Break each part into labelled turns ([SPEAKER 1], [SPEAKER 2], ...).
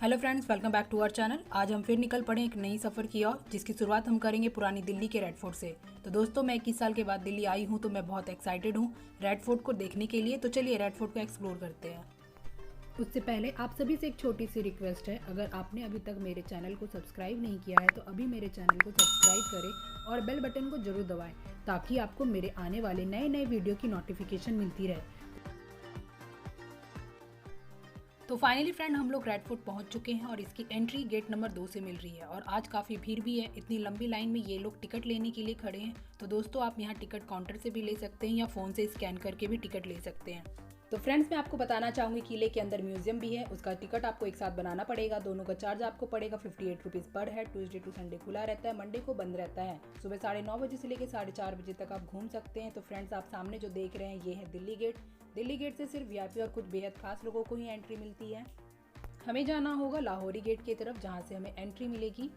[SPEAKER 1] Hello friends, welcome back to our channel. आज हम फिर निकल पड़े एक नई सफ़र की ओर, जिसकी शुरुआत हम करेंगे पुरानी दिल्ली के रेड फोर्ट से। तो दोस्तों, मैं 21 साल के बाद दिल्ली आई हूँ, तो मैं बहुत एक्साइटेड हूँ रेड फोर्ट को देखने के लिए। तो चलिए रेड फोर्ट को एक्सप्लोर करते हैं। उससे पहले आप सभी से एक छोटी सी रिक्वेस्ट है, अगर आपने अभी तक मेरे चैनल को सब्सक्राइब नहीं किया है तो अभी मेरे चैनल को सब्सक्राइब करें और बेल बटन को जरूर दबाएं, ताकि आपको मेरे आने वाले नए नए वीडियो की नोटिफिकेशन मिलती रहे। तो फाइनली फ्रेंड, हम लोग रेड फोर्ट पहुंच चुके हैं और इसकी एंट्री गेट नंबर 2 से मिल रही है। और आज काफ़ी भीड़ भी है, इतनी लंबी लाइन में ये लोग टिकट लेने के लिए खड़े हैं। तो दोस्तों, आप यहाँ टिकट काउंटर से भी ले सकते हैं या फ़ोन से स्कैन करके भी टिकट ले सकते हैं। तो फ्रेंड्स, मैं आपको बताना चाहूँगी किले के अंदर म्यूजियम भी है, उसका टिकट आपको एक साथ बनाना पड़ेगा। दोनों का चार्ज आपको पड़ेगा 58 रुपीज़ पर हेड। ट्यूसडे टू संडे खुला रहता है, मंडे को बंद रहता है। सुबह 9:30 बजे से लेकर 4:30 बजे तक आप घूम सकते हैं। तो फ्रेंड्स, आप सामने जो देख रहे हैं ये है दिल्ली गेट। दिल्ली गेट से सिर्फ वीआईपी और कुछ बेहद खास लोगों को ही एंट्री मिलती है। हमें जाना होगा लाहौरी गेट की तरफ, जहाँ से हमें एंट्री मिलेगी।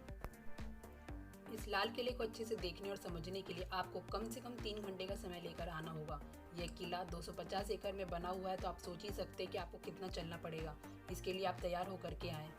[SPEAKER 1] इस लाल किले को अच्छे से देखने और समझने के लिए आपको कम से कम 3 घंटे का समय लेकर आना होगा। यह किला 250 एकड़ में बना हुआ है, तो आप सोच ही सकते हैं कि आपको कितना चलना पड़ेगा। इसके लिए आप तैयार होकर के आएँ।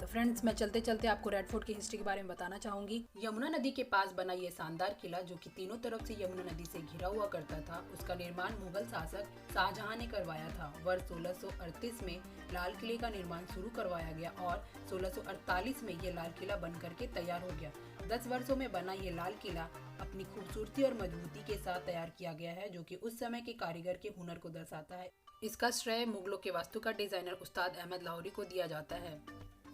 [SPEAKER 1] तो फ्रेंड्स, मैं चलते चलते आपको रेड फोर्ट की हिस्ट्री के बारे में बताना चाहूँगी। यमुना नदी के पास बना ये शानदार किला, जो कि तीनों तरफ से यमुना नदी से घिरा हुआ करता था, उसका निर्माण मुगल शासक शाहजहां ने करवाया था। वर्ष 1638 में लाल किले का निर्माण शुरू करवाया गया और 1648 में ये लाल किला बन करके तैयार हो गया। 10 वर्षों में बना ये लाल किला अपनी खूबसूरती और मजबूती के साथ तैयार किया गया है, जो कि उस समय के कारीगर के हुनर को दर्शाता है। इसका श्रेय मुगलों के वास्तुकार डिजाइनर उस्ताद अहमद लाहौरी को दिया जाता है।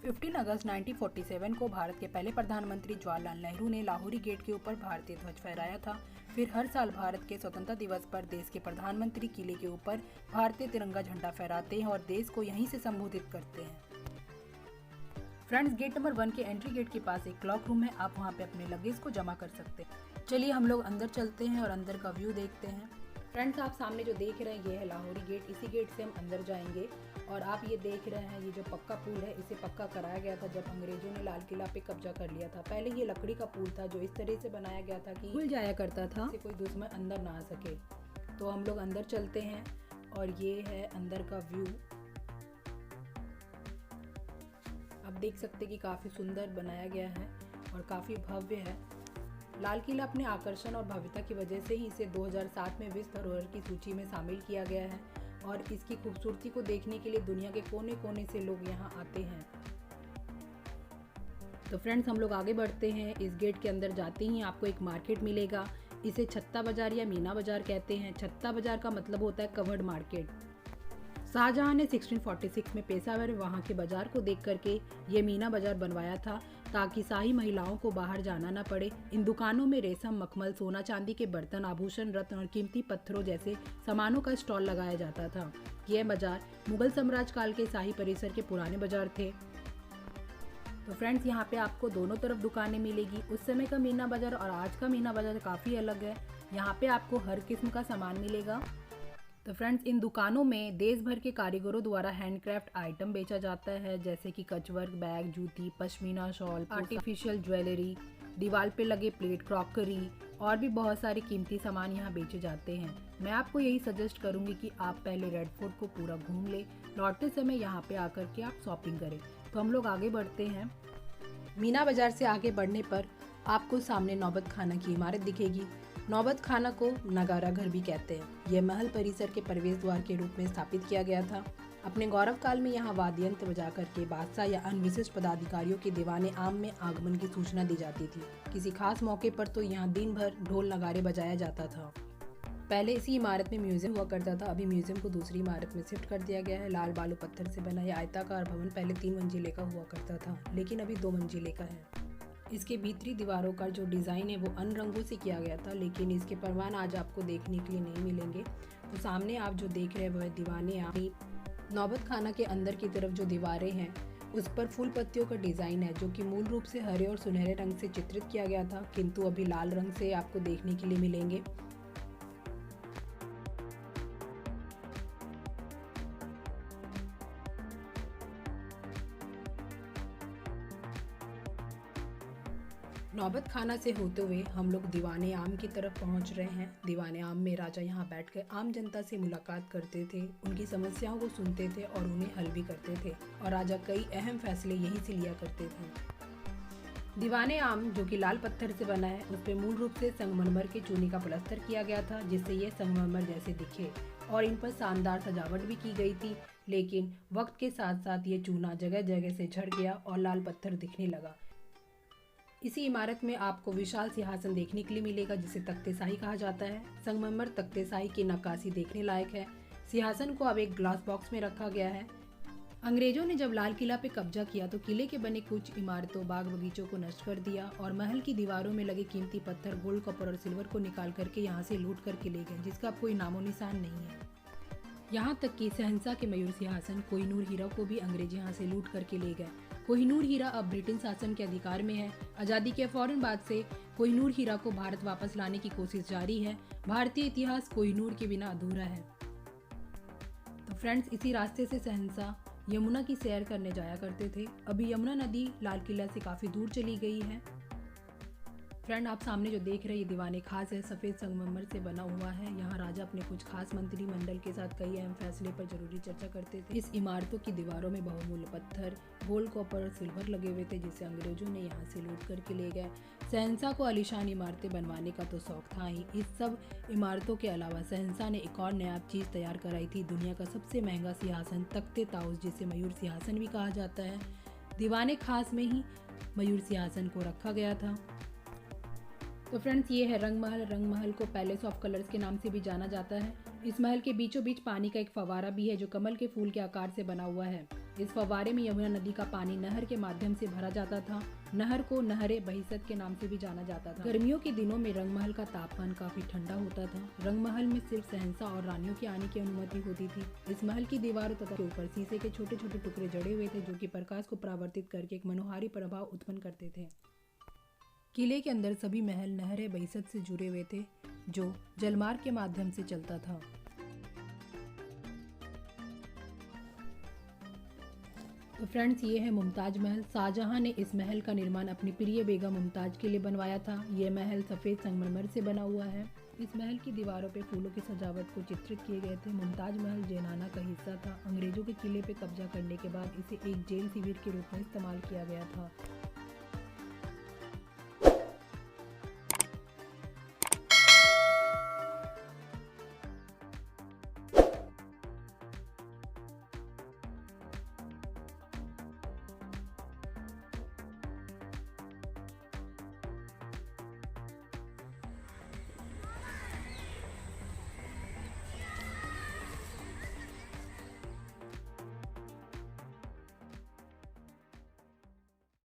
[SPEAKER 1] 15 अगस्त 1947 को भारत के पहले प्रधानमंत्री जवाहरलाल नेहरू ने लाहौरी गेट के ऊपर भारतीय ध्वज फहराया था। फिर हर साल भारत के स्वतंत्रता दिवस पर देश के प्रधानमंत्री किले के ऊपर भारतीय तिरंगा झंडा फहराते हैं और देश को यहीं से संबोधित करते हैं। फ्रेंड्स, गेट नंबर 1 के एंट्री गेट के पास एक क्लॉक रूम है, आप वहां पे अपने लगेज को जमा कर सकते हैं। चलिए हम लोग अंदर चलते हैं और अंदर का व्यू देखते हैं। फ्रेंड्स, आप सामने जो देख रहे हैं ये है लाहौरी गेट। इसी गेट से हम अंदर जाएंगे। और आप ये देख रहे हैं, ये जो पक्का पुल है, इसे पक्का कराया गया था जब अंग्रेजों ने लाल किला पे कब्जा कर लिया था। पहले ये लकड़ी का पुल था, जो इस तरह से बनाया गया था कि खुल जाया करता था, कोई दुश्मन अंदर ना आ सके। तो हम लोग अंदर चलते हैं और ये है अंदर का व्यू। आप देख सकते हैं कि काफ़ी सुंदर बनाया गया है और काफ़ी भव्य है। लाल किला अपने आकर्षण और भव्यता की वजह से ही इसे 2007 में विश्व धरोहर की सूची में शामिल किया गया है और इसकी खूबसूरती को देखने के लिए दुनिया के कोने कोने से लोग यहाँ आते हैं। तो फ्रेंड्स, हम लोग आगे बढ़ते हैं। इस गेट के अंदर जाते ही आपको एक मार्केट मिलेगा। इसे छत्ता बाजार या मीना बाजार कहते हैं। छत्ता बाजार का मतलब होता है कवर्ड मार्केट। शाहजहां ने 1646 में पेशावर वहाँ के बाजार को देख करके ये मीना बाजार बनवाया था, ताकि शाही महिलाओं को बाहर जाना न पड़े। इन दुकानों में रेशम, मखमल, सोना चांदी के बर्तन, आभूषण, रत्न और कीमती पत्थरों जैसे सामानों का स्टॉल लगाया जाता था। यह बाजार मुगल साम्राज्य काल के शाही परिसर के पुराने बाजार थे। तो फ्रेंड्स, यहाँ पे आपको दोनों तरफ दुकानें मिलेगी। उस समय का मीना बाजार और आज का मीना बाजार काफ़ी अलग है। यहाँ पे आपको हर किस्म का सामान मिलेगा। तो फ्रेंड्स, इन दुकानों में देश भर के कारीगरों द्वारा हैंडक्राफ्ट आइटम बेचा जाता है, जैसे कि कचवर्क, बैग, जूती, पश्मीना शॉल, आर्टिफिशियल ज्वेलरी, दीवार पे लगे प्लेट, क्रॉकरी और भी बहुत सारे कीमती सामान यहाँ बेचे जाते हैं। मैं आपको यही सजेस्ट करूँगी कि आप पहले रेड फोर्ट को पूरा घूम ले, लौटते समय यहाँ पे आकर के आप शॉपिंग करें। तो हम लोग आगे बढ़ते हैं। मीना बाजार से आगे बढ़ने पर आपको सामने नौबत खाना की इमारत दिखेगी। नौबत खाना को नगारा घर भी कहते हैं। यह महल परिसर के प्रवेश द्वार के रूप में स्थापित किया गया था। अपने गौरव काल में यहाँ वाद्य यंत्र बजा करके बादशाह या अन्य विशिष्ट पदाधिकारियों के दीवाने आम में आगमन की सूचना दी जाती थी। किसी खास मौके पर तो यहाँ दिन भर ढोल नगारे बजाया जाता था। पहले इसी इमारत में म्यूजियम हुआ करता था, अभी म्यूजियम को दूसरी इमारत में शिफ्ट कर दिया गया है। लाल बालू पत्थर से बना यह आयताकार भवन पहले 3 मंजिले का हुआ करता था, लेकिन अभी 2 मंजिले का है। इसके भीतरी दीवारों का जो डिज़ाइन है वो अन्य रंगों से किया गया था, लेकिन इसके परवान आज आपको देखने के लिए नहीं मिलेंगे। तो सामने आप जो देख रहे हैं वह दीवाने आमी नौबत खाना के अंदर की तरफ जो दीवारें हैं उस पर फूल पत्तियों का डिज़ाइन है, जो कि मूल रूप से हरे और सुनहरे रंग से चित्रित किया गया था, किंतु अभी लाल रंग से आपको देखने के लिए मिलेंगे। नौबत खाना से होते हुए हम लोग दीवाने आम की तरफ पहुंच रहे हैं। दीवाने आम में राजा यहाँ बैठकर आम जनता से मुलाकात करते थे, उनकी समस्याओं को सुनते थे और उन्हें हल भी करते थे, और राजा कई अहम फैसले यहीं से लिया करते थे। दीवाने आम जो कि लाल पत्थर से बना है, उस पर मूल रूप से संगमरमर के चूने का प्लास्टर किया गया था, जिससे ये संगमरमर जैसे दिखे, और इन पर शानदार सजावट भी की गई थी। लेकिन वक्त के साथ साथ ये चूना जगह जगह से झड़ गया और लाल पत्थर दिखने लगा। इसी इमारत में आपको विशाल सिंहासन देखने के लिए मिलेगा, जिसे तख्तेशाही कहा जाता है। संगमरमर तख्तेशाही की नक्काशी देखने लायक है। सिंहासन को अब एक ग्लास बॉक्स में रखा गया है। अंग्रेजों ने जब लाल किला पे कब्जा किया तो किले के बने कुछ इमारतों, बाग बगीचों को नष्ट कर दिया और महल की दीवारों में लगे कीमती पत्थर, गोल्ड, कॉपर और सिल्वर को निकाल करके यहाँ से लूट करके ले गए, जिसका अब कोई नामो निशान नहीं है। यहाँ तक कि शहंशाह के मयूर सिंहासन कोहिनूर हीरा को भी अंग्रेज यहाँ से लूट करके ले गए। कोहिनूर हीरा अब ब्रिटेन शासन के अधिकार में है। आज़ादी के फौरन बाद से कोहिनूर हीरा को भारत वापस लाने की कोशिश जारी है। भारतीय इतिहास कोहिनूर के बिना अधूरा है। तो फ्रेंड्स, इसी रास्ते से शहंशाह यमुना की सैर करने जाया करते थे। अभी यमुना नदी लाल किला से काफ़ी दूर चली गई है। फ्रेंड, आप सामने जो देख रहे हैं ये दीवाने खास है, सफ़ेद संगमरमर से बना हुआ है। यहाँ राजा अपने कुछ खास मंत्रिमंडल के साथ कई अहम फैसले पर जरूरी चर्चा करते थे। इस इमारतों की दीवारों में बहुमूल्य पत्थर, गोल्ड, कॉपर और सिल्वर लगे हुए थे, जिसे अंग्रेजों ने यहाँ से लूट करके ले गए। शहंशाह को आलीशान इमारतें बनवाने का तो शौक था ही। इस सब इमारतों के अलावा शहंशाह ने एक और नायाब चीज़ तैयार कराई थी, दुनिया का सबसे महंगा सिंहासन, तख्ते ताउस, जिसे मयूर सिंहासन भी कहा जाता है। दीवाने खास में ही मयूर सिंहासन को रखा गया था। तो फ्रेंड्स, ये है रंगमहल। रंगमहल को पैलेस ऑफ कलर्स के नाम से भी जाना जाता है। इस महल के बीचों बीच पानी का एक फव्वारा भी है, जो कमल के फूल के आकार से बना हुआ है। इस फव्वारे में यमुना नदी का पानी नहर के माध्यम से भरा जाता था। नहर को नहरे बहिसत के नाम से भी जाना जाता था। गर्मियों के दिनों में रंगमहल का तापमान काफी ठंडा होता था। रंगमहल में सिर्फ शहंशाह और रानियों के आने की अनुमति होती थी। इस महल की दीवारों तथा के ऊपर शीशे के छोटे छोटे टुकड़े जड़े हुए थे, जो कि प्रकाश को परावर्तित करके एक मनोहारी प्रभाव उत्पन्न करते थे। किले के अंदर सभी महल नहरे बहिसत से जुड़े हुए थे, जो जलमार्ग के माध्यम से चलता था। तो फ्रेंड्स, ये है मुमताज महल। शाहजहां ने इस महल का निर्माण अपनी प्रिय बेगम मुमताज के लिए बनवाया था। यह महल सफ़ेद संगमरमर से बना हुआ है। इस महल की दीवारों पे फूलों की सजावट को चित्रित किए गए थे। मुमताज महल जैनाना का हिस्सा था। अंग्रेजों के किले पे कब्जा करने के बाद इसे एक जेल शिविर के रूप में इस्तेमाल किया गया था।